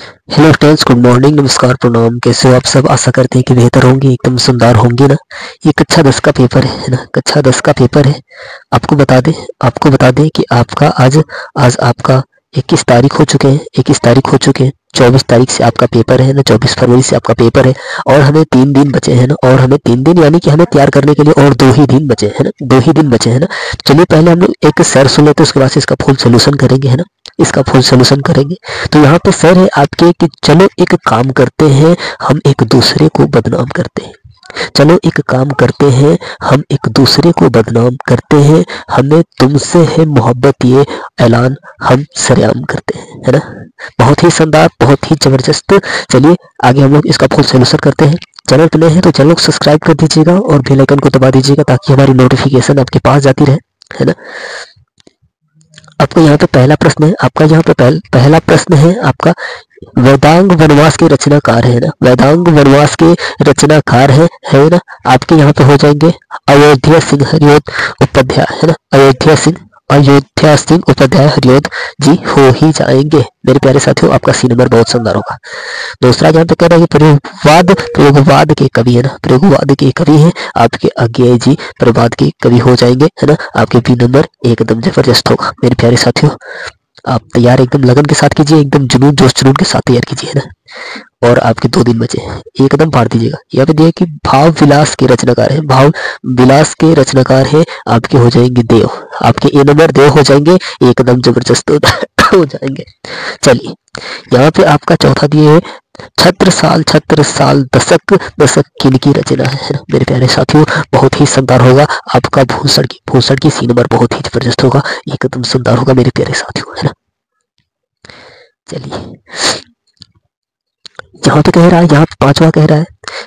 Hello friends, good morning, नमस्कार, प्रणाम। कैसे हो आप सब? आशा करते हैं कि बेहतर होंगे, एकदम सुंदर होंगे ना। ये कक्षा 10 का पेपर है ना, कक्षा 10 का पेपर है। आपको बता दें कि आपका आज आज आपका 21 तारीख हो चुके हैं, 21 तारीख हो चुके हैं। 24 तारीख से आपका पेपर है ना, 24 फरवरी से आपका पेपर है। और हमें 3 दिन बचे हैं ना, और हमें 3 दिन यानी कि हमें तैयार करने के लिए और 2 ही दिन बचे हैं ना, 2 ही दिन बचे हैं ना। चलिए पहले हम लोग एक सर सुन लेते हैं, उसके बाद से इसका फुल सोल्यूशन करेंगे, है ना। इसका फुल सोल्यूशन करेंगे। तो यहाँ पे सर है आपके कि चलो एक काम करते हैं, हम एक दूसरे को बदनाम करते हैं। चलो एक काम करते हैं, हम एक दूसरे को बदनाम करते हैं। हमें तुमसे है मोहब्बत, ये ऐलान हम सरेआम करते हैं, है ना। बहुत ही शानदार, बहुत ही जबरदस्त। चलिए आगे हम लोग इसका फुल सोल्यूशन करते हैं। चैनल पे नए हैं तो चैनल को सब्सक्राइब कर दीजिएगा और बेल आइकन को दबा दीजिएगा ताकि हमारी नोटिफिकेशन आपके पास जाती रहे, है ना। आपको यहाँ पे पहला प्रश्न है, आपका यहाँ पे पहला प्रश्न है आपका, वेदांग वनवास के रचनाकार है ना, वेदांग वनवास के रचनाकार है ना। आपके यहाँ पे हो जाएंगे अयोध्या सिंह हरिओद उपाध्याय, है ना। अयोध्या सिंह उपाध्याय हरिओद जी हो ही जाएंगे मेरे प्यारे साथियों। आपका सी नंबर बहुत शानदार होगा। दूसरा यहाँ पे कह रहा है कि प्रयोगवाद के कवि है ना, प्रयोगवाद के कवि हैं आपके अज्ञेय जी, प्रयोगवाद के कवि हो जाएंगे, है ना। आपके बी नंबर एकदम जबरदस्त होगा मेरे प्यारे साथियों। आप तैयार एकदम लगन के साथ कीजिए, एकदम जुनून जोश जुनून के साथ तैयार कीजिए, है ना। और आपके 2 दिन बचे हैं, एकदम पार दीजिएगा। यहाँ पे दिया कि भाव विलास के रचनाकार है, भाव विलास के रचनाकार है आपके हो जाएंगे देव। आपके ए नंबर देव हो जाएंगे, एकदम जबरदस्त हो जाएंगे। चलिए यहाँ पे आपका चौथा दिए है छत्र साल दशक दशक किनकी रचना है ना मेरे प्यारे साथियों। बहुत ही शानदार होगा आपका भूषण की सी नंबर बहुत ही जबरदस्त होगा, एकदम शानदार होगा मेरे प्यारे साथियों, है ना। चलिए यहाँ पे कह रहा है, यहाँ पे पांचवा कह रहा है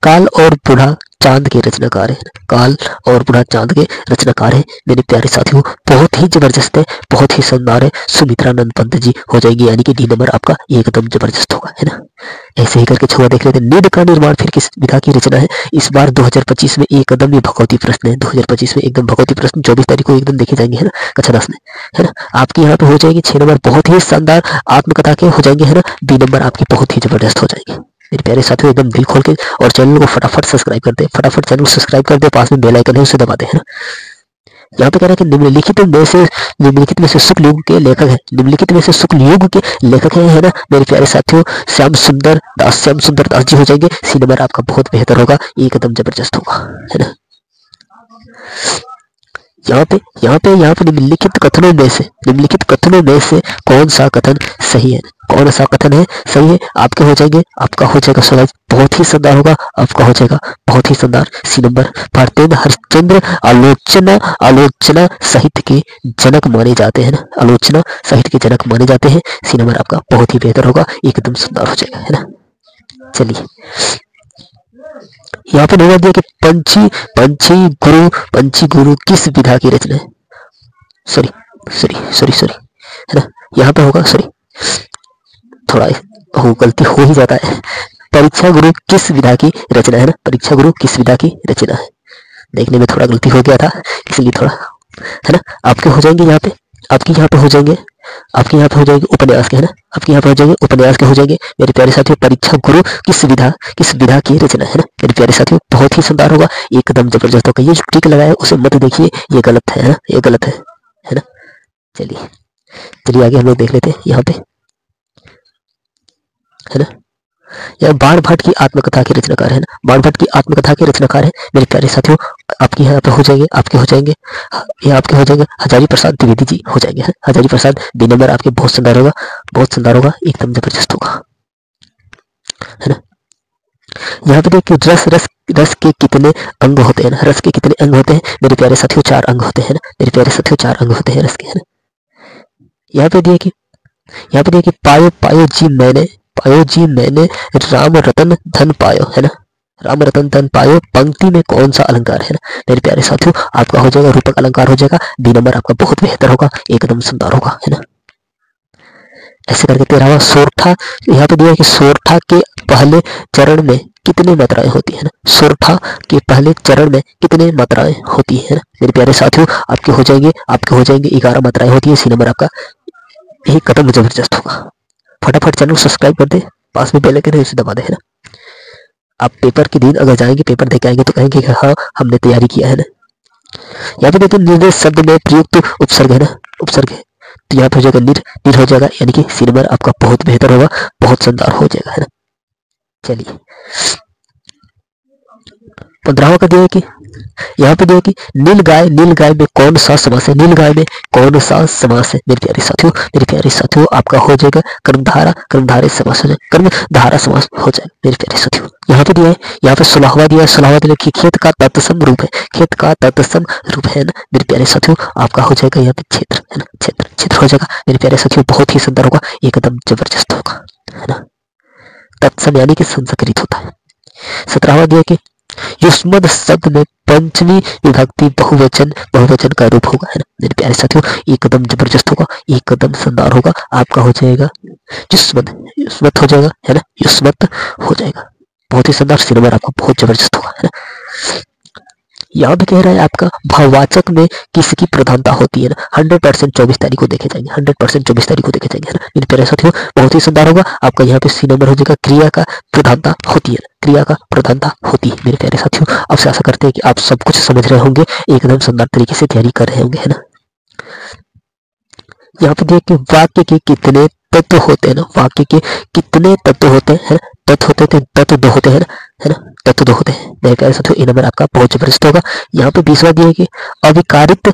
काल और बूढ़ा चांद के रचनाकार है, काल और बूढ़ा चांद के रचनाकार है मेरे प्यारे साथियों। बहुत ही जबरदस्त है, बहुत ही शानदार है। सुमित्रानंद पंत जी हो जाएंगे, यानी कि डी नंबर आपका एकदम जबरदस्त होगा, है ना। ऐसे ही करके छुआ देख लेते हैं। नीड का निर्माण फिर किस विधा की रचना है? इस बार 2025 में एकदम ये भगवती प्रश्न है, 2025 में एकदम भगवती प्रश्न 24 तारीख को एकदम देखे जाएंगे, है ना, कक्षा 10 में, है ना। आपके यहाँ पे हो जाएंगे 6 नंबर बहुत ही शानदार आत्मकथा के हो जाएंगे, है ना। बी नंबर आपके बहुत ही जबरदस्त हो जाएंगे मेरे प्यारे साथियों, एकदम दिल खोल के। और चैनल को फटाफट सब्सक्राइब कर दे, फटाफट चैनल को सब्सक्राइब कर दे, पास में बेल आइकन है उसे दबा दे, है ना। यहाँ पे कह रहा है कि निम्नलिखित में से शुक्ल युग के लेखक है, निम्नलिखित में से शुक्ल युग के लेखक है ना मेरे प्यारे साथियों। श्याम सुंदर दास जी हो जाएंगे। सी नंबर आपका बहुत बेहतर होगा, एकदम जबरदस्त होगा, है ना। यहाँ पे निम्नलिखित कथनों में से कौन सा कथन सही है? कौन सा कथन है सही है? आपके हो जाएंगे, आपका हो जाएगा स्वराज बहुत ही शानदार होगा, आपका हो जाएगा बहुत ही शानदार। सी नंबर भारतेंद्र हरिश्चंद्र आलोचना साहित्य के जनक माने जाते हैं ना, आलोचना साहित्य के जनक माने जाते हैं। सी नंबर आपका बहुत ही बेहतर होगा, एकदम शानदार हो जाएगा, है ना। चलिए यहाँ पे नंबर दिया कि पंची गुरु किस विधा की रचना है? सॉरी, है ना। यहाँ पे होगा, सॉरी थोड़ा गलती हो ही जाता है। परीक्षा गुरु किस विधा की रचना है ना, परीक्षा गुरु किस विधा की रचना है। देखने में थोड़ा गलती हो गया था, इसलिए थोड़ा, है ना। आपके हो जाएंगे यहाँ पे, आपके यहाँ पे हो जाएंगे उपन्यास के, है ना। आपके यहाँ पे हो जाएंगे उपन्यास के हो जाएंगे मेरे प्यारे साथियों। परीक्षा गुरु किस विधा की रचना है ना मेरे प्यारे साथियों। बहुत ही शानदार होगा, एकदम जबरदस्त होगा। ये जो टिक लगाया है उसे मत देखिए, ये गलत है ना, ये गलत है ना। चलिए आगे हम लोग देख लेते हैं यहाँ पे, है ना। यह बाण भट्ट की आत्मकथा के रचनाकार है ना, बाण भट्ट की आत्मकथा के रचनाकार है मेरे प्यारे साथियों। आपके यहाँ पे हो जाएंगे, आपके हो जाएंगे हजारी प्रसाद द्विवेदी जी हो जाएंगे, हजारी प्रसाद। बी नंबर आपके बहुत शानदार होगा, एकदम जबरदस्त होगा, है ना। यहाँ पे देखिए रस के कितने अंग होते हैं ना, रस के कितने अंग होते हैं मेरे प्यारे साथियों? 4 अंग होते हैं ना मेरे प्यारे साथियों, 4 अंग होते हैं रस के, है ना। यहाँ पे देखिए पायो जी मैंने राम रतन धन पायो, है ना। राम रतन धन पायो पंक्ति में कौन सा अलंकार है ना मेरे प्यारे साथियों? आपका हो जाएगा रूपक अलंकार हो जाएगा। बी नंबर आपका बहुत बेहतर होगा, एकदम शानदार होगा, है ना। ऐसे करके 13वां सोरठा, यहाँ पे दिया कि सोरठा के पहले चरण में कितने मात्राएं होती है ना, सोरठा के पहले चरण में कितने मात्राएं होती है ना मेरे प्यारे साथियों। आपके हो जाएंगे 11 मात्राएं होती है। सी नंबर आपका यही कदम जबरदस्त होगा। फटाफट चैनल सब्सक्राइब कर दे, पास में बेल आइकन है उसे दबा दें, है ना। आप पेपर के दिन अगर जाएंगे, पेपर देके आएंगे तो कहेंगे कि हाँ हमने तैयारी किया है ना। यहाँ पे देखिए निर्देश शब्द में प्रयुक्त उपसर्ग है ना, उपसर्ग है, तो यहाँ पे हो जाएगा निर हो जाएगा, यानी कि सी नंबर आपका बहुत बेहतर होगा, बहुत शानदार हो जाएगा, है ना। चलिए 15वां का दिया है कि यहाँ पे दिया कि नील गाय में कौन सा समास है, नील गाय में कौन सा समास है। मेरे प्यारे साथियों आपका हो जाएगा कर्मधारय समास हो जाएगा, कर्मधारा समास हो जाएगा मेरे प्यारे साथियों। यहाँ पे दिया है, यहाँ पे 16वां दिया है, 16वां दिया कि खेत का तत्सम रूप है, खेत का तत्सम रूप है ना मेरे प्यारे साथियों। आपका हो जाएगा यहाँ पे क्षेत्र, है ना, क्षेत्र हो जाएगा मेरे प्यारे साथियों, बहुत ही सुंदर होगा, एकदम जबरदस्त होगा, है ना। तत्सम यानी कि संस्कृत होता है। 17वां दिया कि युष्मद शब्द में पंचमी विभक्ति बहुवचन का रूप होगा, है ना मेरे प्यारे साथियों, एकदम जबरदस्त होगा, एकदम शानदार होगा। आपका हो जाएगा युष्मत हो जाएगा, है ना, युष्मत हो जाएगा, बहुत ही शानदार। सी नंबर आपका बहुत जबरदस्त होगा, है ना। यहाँ पे कह रहा है आपका भाववाचक में किसकी प्रधानता होती है ना, 100% 24 तारीख को देखे जाएंगे, 100% 24 तारीख को देखे जाएंगे, है ना मेरे प्यारे साथियों, बहुत ही शानदार होगा। आपका यहाँ पे सी नंबर हो जाएगा, क्रिया का प्रधानता होती है, क्रिया का प्रधानता होती है मेरे प्यारे साथियों। आपसे आशा करते हैं कि आप सब कुछ समझ रहे होंगे, एकदम शानदार तरीके से तैयारी कर रहे होंगे, है ना। यहाँ पे देखिए वाक्य के कितने तत्व होते हैं ना, वाक्य के कितने तत्व होते हैं, तत्व होते हैं, तत्व 2 होते हैं ना, है ना, तत्व 2 होते हैं मेरे प्यारे साथियों। ये नंबर आपका बहुत जबरदस्त होगा। यहाँ पे 20वां दिया है कि अविकारित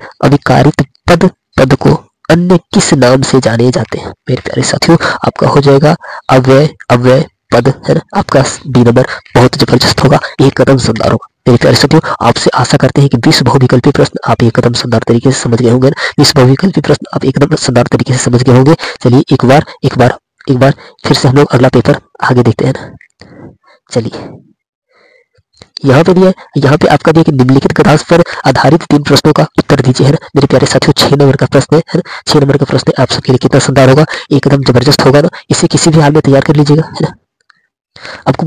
पद को अन्य किस नाम से जाने जाते हैं मेरे प्यारे साथियों। आपका हो जाएगा अव्यय पद, है ना। आपका बी नंबर बहुत जबरदस्त होगा, एक कदम शानदार होगा मेरे प्यारे साथियों। आपसे आशा करते हैं कि 20 बहुविकल्पी प्रश्न आप एक कदम शानदार तरीके से समझ गए होंगे, 20 बहुविकल्पी प्रश्न आप एकदम शानदार तरीके से समझ गए होंगे। चलिए एक बार फिर से हम लोग अगला पेपर आगे देखते हैं ना। चलिए यहाँ पे दिया, यहाँ पे आपका दिया कि निम्नलिखित गद्यांश पर आधारित 3 प्रश्नों का उत्तर दीजिए, है ना मेरे प्यारे साथियों। 6 नंबर का प्रश्न है ना, 6 नंबर का प्रश्न है, आप सबके लिए कितना शानदार होगा, एकदम जबरदस्त होगा ना। इसे किसी भी हाल में तैयार कर लीजिएगा, है ना। आपको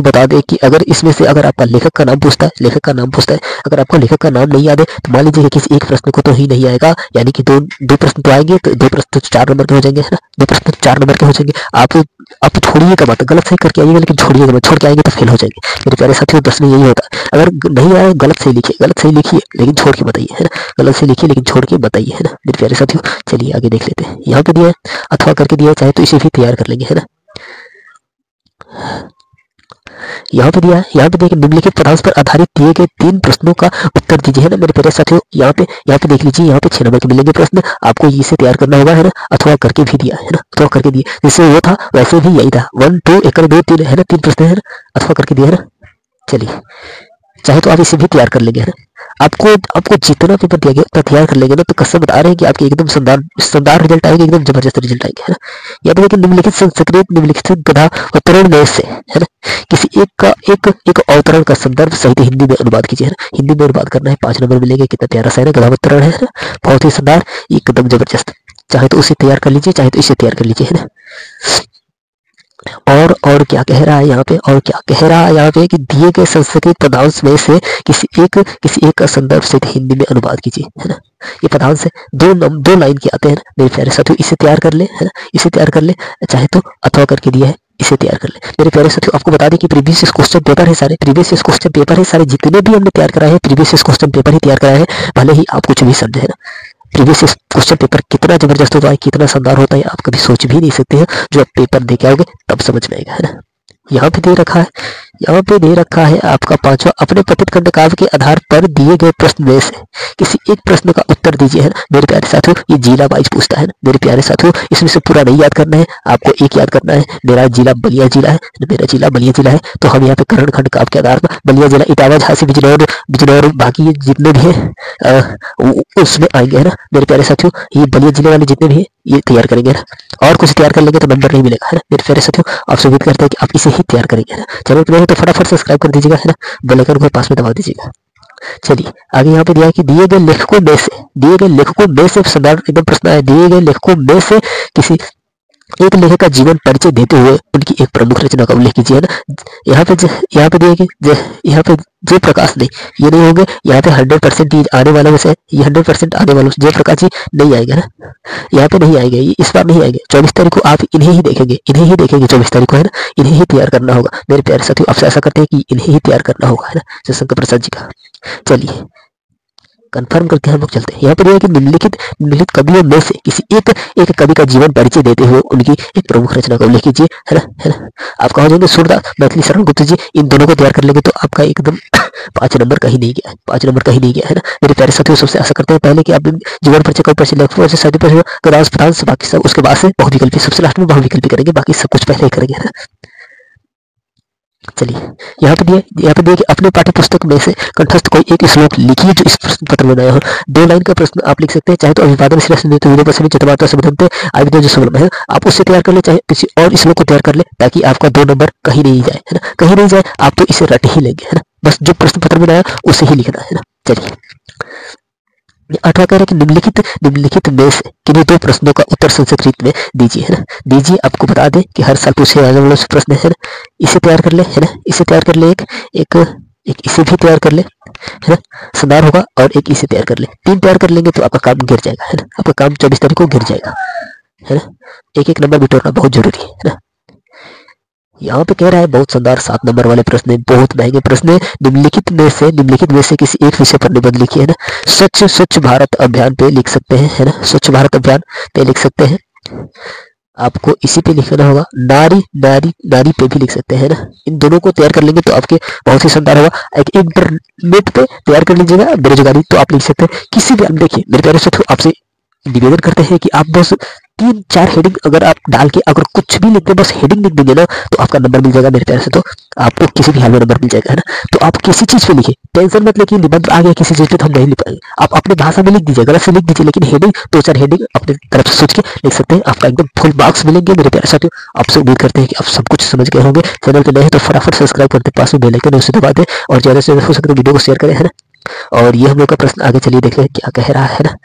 बता दे कि अगर इसमें से अगर आपका लेखक का नाम पूछता है, अगर आपको लेखक का नाम नहीं याद है तो मान लीजिए कि किसी एक प्रश्न को तो ही नहीं आएगा, यानी कि दो प्रश्न तो आएंगे, तो 2 प्रश्न तो 4 नंबर के हो जाएंगे, है ना, 2 प्रश्न 4 नंबर के हो जाएंगे। आप छोड़िएगा मत, गलत सही करके आइएगा, लेकिन छोड़िएगा मत, छोड़ के आएंगे तो फेल हो जाएंगे मेरे प्यारे साथियों। 10 में यही होता है, अगर नहीं आए गलत सही लिखिए लेकिन छोड़ के बताइए, है ना, गलत सही लिखिए लेकिन छोड़ के बताइए, है ना मेरे प्यारे साथियों। चलिए आगे देख लेते हैं। यहाँ पे दिया है अथवा करके दिया है, चाहे तो इसे भी तैयार कर लेंगे, है ना। यहाँ पे दिया है, यहाँ पे देखिए निम्नलिखित पदार्थ पर आधारित दिए गए 3 प्रश्नों का उत्तर दीजिए, है ना मेरे प्यारे साथियों। यहाँ पे देख लीजिए, यहाँ पे 6 नंबर के मिलेंगे प्रश्न, आपको इसे तैयार करना होगा, है ना। अथवा करके भी दिया है ना, अथवा करके दिया, जैसे वो था वैसे भी यही था, 1 2 1 2 3, है ना, 3 प्रश्न है ना, अथवा करके दिया, है ना। चलिए चाहे तो आप इसे भी तैयार कर लेंगे, है ना। आपको जितना पेपर दिया गया उतना तैयार कर लेंगे ना, तो कसम बता रहे हैं कि आपके एकदम शानदार रिजल्ट आएंगे, एकदम जबरदस्त रिजल्ट आएंगे, है ना। या तो देखिए निम्नलिखित गधा अवतरण में से, है ना, किसी एक का एक अवतरण का संदर्भ सहित हिंदी में अनुवाद कीजिए, है ना। हिंदी में अनुवाद करना है, 5 नंबर मिलेंगे। कितना प्यारा सा है ना, गधा अवतरण है ना, बहुत ही शानदार, एकदम जबरदस्त। चाहे तो उसे तैयार कर लीजिए, चाहे तो इसे तैयार कर लीजिए, है ना। और क्या कह रहा है यहाँ पे कि दिए गए संस्कृत पदांश में से किसी एक का संदर्भ से हिंदी में अनुवाद कीजिए, है ना। ये पदांश है, 2 लाइन के आते हैं ना मेरे प्यारे साथियों। इसे तैयार कर ले, है ना, इसे तैयार कर ले, चाहे तो अथवा करके दिया है, इसे तैयार कर ले मेरे प्यारे साथियों। आपको बता दें कि प्रीवियस क्वेश्चन पेपर है सारे, जितने भी हमने तैयार कराए हैं प्रीवियस क्वेश्चन पेपर ही तैयार कराए हैं, भले ही आप कुछ भी समझे, है ना। प्रीवियस क्वेश्चन पेपर कितना जबरदस्त होता है, कितना शानदार होता है, आप कभी सोच भी नहीं सकते हैं। जो आप पेपर दे के आओगे तब समझ में आएगा, है ना। यहाँ पे दे रखा है आपका 5वां, अपने पठित खंड काव्य के आधार पर दिए गए प्रश्न में से किसी एक प्रश्न का उत्तर दीजिए, है ना मेरे प्यारे साथियों। ये जिला वाइज पूछता है ना मेरे प्यारे साथियों, इसमें से पूरा नहीं याद करना है, आपको एक याद करना है। मेरा जिला बलिया जिला है, तो हम यहाँ पे करण खंड काव्य के आधार पर बलिया जिला, इटावा, झांसी, बिजनौर बाकी जितने भी है उसमें आएंगे, है ना मेरे प्यारे साथियों। ये बलिया जिले वाले जितने भी है ये तैयार करेंगे, है ना। और कुछ तैयार कर लेंगे तो नंबर नहीं मिलेगा, है ना मेरे प्यारे साथियों। आपसे उम्मीद करते हैं कि आप इसे ही तैयार करेंगे, है ना। चैनल पर तो फटाफट सब्सक्राइब कर दीजिएगा, है ना, बेल आइकन को पास में दबा दीजिएगा। चलिए आगे यहाँ पे दिया है कि दिए गए लेखकों में से शानदार एकदम प्रश्न है, दिए गए लेखकों में से किसी एक लेखक का जीवन परिचय देते हुए उनकी एक प्रमुख रचना का उल्लेख कीजिए, है ना। यहाँ पे देखिए, यहाँ पे जयप्रकाश नहीं, ये नहीं होंगे। यहाँ पे 100% आने वाला में से ये 100% आने वालों से जयप्रकाश जी नहीं आएगा ना, यहाँ पे नहीं आएंगे, ये इस बार नहीं आएंगे। 24 तारीख को आप इन्हें ही देखेंगे, 24 तारीख को, है ना। इन्हें ही तैयार करना होगा मेरे प्यारे साथियों, आपसे आशा करते हैं कि इन्हें ही तैयार करना होगा, है ना, जयशंकर प्रसाद जी का। चलिए कंफर्म करके हम लोग चलते हैं। यहाँ पर यह कि निम्नलिखित कवियों में से किसी एक कवि का जीवन परिचय देते हुए उनकी एक प्रमुख रचना का उल्लेख कीजिए, है ना। आपका हो जाएंगे सूरदास, मैथिली शरण गुप्त जी। इन दोनों को तैयार कर लेंगे तो आपका एकदम 5 नंबर कहीं नहीं गया, 5 नंबर कहीं नहीं गया, है ना। मेरे प्यारे साथियों, सबसे आशा करते हैं पहले कि आप जीवन परिचय, कवि परिचय, लेखक परिचय, साहित्य परिचय, गद्यांश, पदांश, बाकी सब उसके बाद से बहुविकल्पी, सबसे लास्ट में बहुविकल्पी करेंगे, बाकी सब कुछ पहले ही करेंगे, है ना। चलिए यहाँ पे दिए कि अपने पाठ्य पुस्तक में से कंठस्थ कोई एक श्लोक लिखिए जो इस प्रश्न पत्र में बनाया हो। 2 लाइन का प्रश्न आप लिख सकते हैं, चाहे तो अभिवादन जो सबल है आप उससे तैयार कर ले, चाहे किसी और श्लोक को तैयार कर ले, ताकि आपका 2 नंबर कहीं नहीं जाए, है ना। कहीं नहीं जाए, आप तो इसे रट ही लेंगे, है ना। बस जो प्रश्न पत्र में बनाया उसे ही लिखना है ना। चलिए 8वां कह रहा है कि निम्नलिखित में से किन्हीं 2 प्रश्नों का उत्तर संस्कृत में दीजिए, है ना। दीजिए, आपको बता दें कि हर साल पूछे जाने वाले प्रश्न है ना। इसे तैयार कर ले, है ना, इसे तैयार कर ले, एक इसे भी तैयार कर ले, है ना। संधार होगा और एक इसे तैयार कर ले, 3 तैयार कर लेंगे तो आपका काम गिर जाएगा, है ना। आपका काम 24 तारीख को गिर जाएगा, है ना। एक नंबर बिटोरना बहुत जरूरी है ना। यहाँ पे कह रहा है बहुत शानदार 7 नंबर वाले प्रश्न है, बहुत महंगे प्रश्न है। निम्नलिखित में से किसी एक विषय पर निबंध लिखिए, है ना। स्वच्छ भारत अभियान पे लिख सकते हैं, है ना। स्वच्छ भारत अभियान पे लिख सकते हैं, आपको इसी पे लिखना होगा। नारी पे भी लिख सकते हैं, ना। इन दोनों को तैयार कर लेंगे तो आपके बहुत ही शानदार होगा। एक इंटरनेट पे तैयार कर लीजिएगा, बेरोजगारी तो आप लिख सकते हैं किसी भी। देखिए मेरे प्यारे साथियों, आपसे निवेदन करते हैं कि आप बस 3-4 हेडिंग अगर आप डाल के अगर कुछ भी लिखते, बस हेडिंग लिख देंगे ना, तो आपका नंबर मिल जाएगा मेरे प्यारे से। तो आपको किसी भी हाल में नंबर मिल जाएगा, है ना। तो आप किसी चीज पे लिखिए, टेंशन मत लेकिन निबंध आ गया किसी चीज पे तो हम नहीं लिख पाएंगे। आप अपने भाषा में लिख दीजिए, गलत से लिख दीजिए, लेकिन हेडिंग 2-4 हेडिंग अपने तरफ से सोच के लिख सकते हैं। आपका एकदम फुल मार्क्स मिलेंगे मेरे प्यारे साथियों। आपसे उम्मीद करते हैं कि आप सब कुछ समझ गए होंगे। चैनल पे नए हैं तो फटाफट सब्सक्राइब करते, पास में बेल आइकन है उसे दबा दें और ज्यादा से ज्यादा हो सके तो वीडियो को शेयर करें, है ना। और ये हम लोग का प्रश्न आगे चलिए देख लें क्या कह रहा है ना।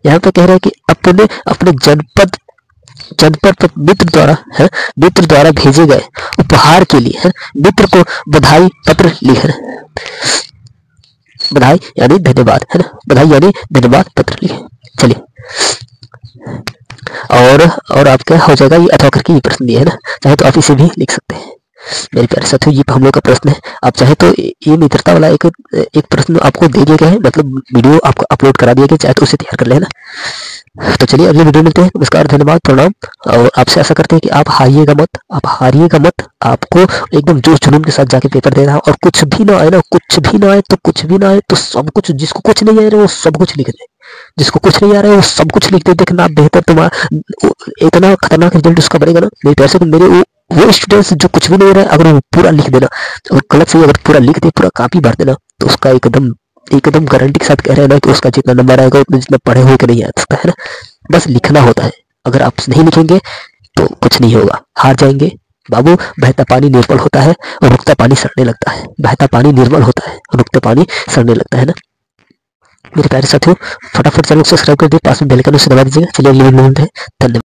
यहाँ पे कह रहा है कि अपने जनपद पर मित्र द्वारा भेजे गए उपहार के लिए, है, मित्र को बधाई पत्र लिखे, बधाई यानी धन्यवाद, है ना। बधाई यानी धन्यवाद पत्र लिखे। चलिए और आपका हो जाएगा ये अथवा करके ये प्रश्न दिया है ना, चाहे तो आप इसे भी लिख सकते हैं मेरे प्यारे साथियों। ये हम लोग का प्रश्न है। आप चाहे तो ये मित्रता वाला एक प्रश्न आपको दे दिया गया है, मतलब वीडियो आपको अपलोड करा दिया गया, चाहे तो उसे तैयार कर लेना। तो चलिए अगले वीडियो मिलते हैं। नमस्कार, धन्यवाद, प्रणाम। और आपसे आशा करते हैं कि आप हारिएगा मत, आपको एकदम जोश जुनून के साथ जाके पेपर देना है। और कुछ भी ना आए तो सब कुछ, जिसको कुछ नहीं आ रहा है वो सब कुछ लिख दे, जिसको कुछ नहीं आ रहा है वो सब कुछ लिख दे। देखना बेहतर, तुम्हारा इतना खतरनाक रिजल्ट उसका बनेगा ना मेरे पैसे। तो मेरे वो स्टूडेंट्स जो कुछ भी नहीं रहा है, अगर वो पूरा लिख देना, अगर गलत से अगर पूरा लिख दे, पूरा कॉपी भर देना, तो उसका एकदम गारंटी के साथ कह रहे हैं ना कि उसका जितना नंबर आएगा उतना जितना पढ़े हुए के नहीं आ सकता, है ना। बस लिखना होता है, अगर आप नहीं लिखेंगे तो कुछ नहीं होगा, हार जाएंगे बाबू। बहता पानी निर्मल होता है और रुकता पानी सड़ने लगता है। बहता पानी निर्मल होता है और रुकता पानी सड़ने लगता है ना। मेरे प्यारे साथियों, फटाफट चैनल को सब्सक्राइब कर दिए, पास में बेल आइकन उसे दबा दीजिएगा। चलिए अगले वीडियो में मिलते हैं। धन्यवाद।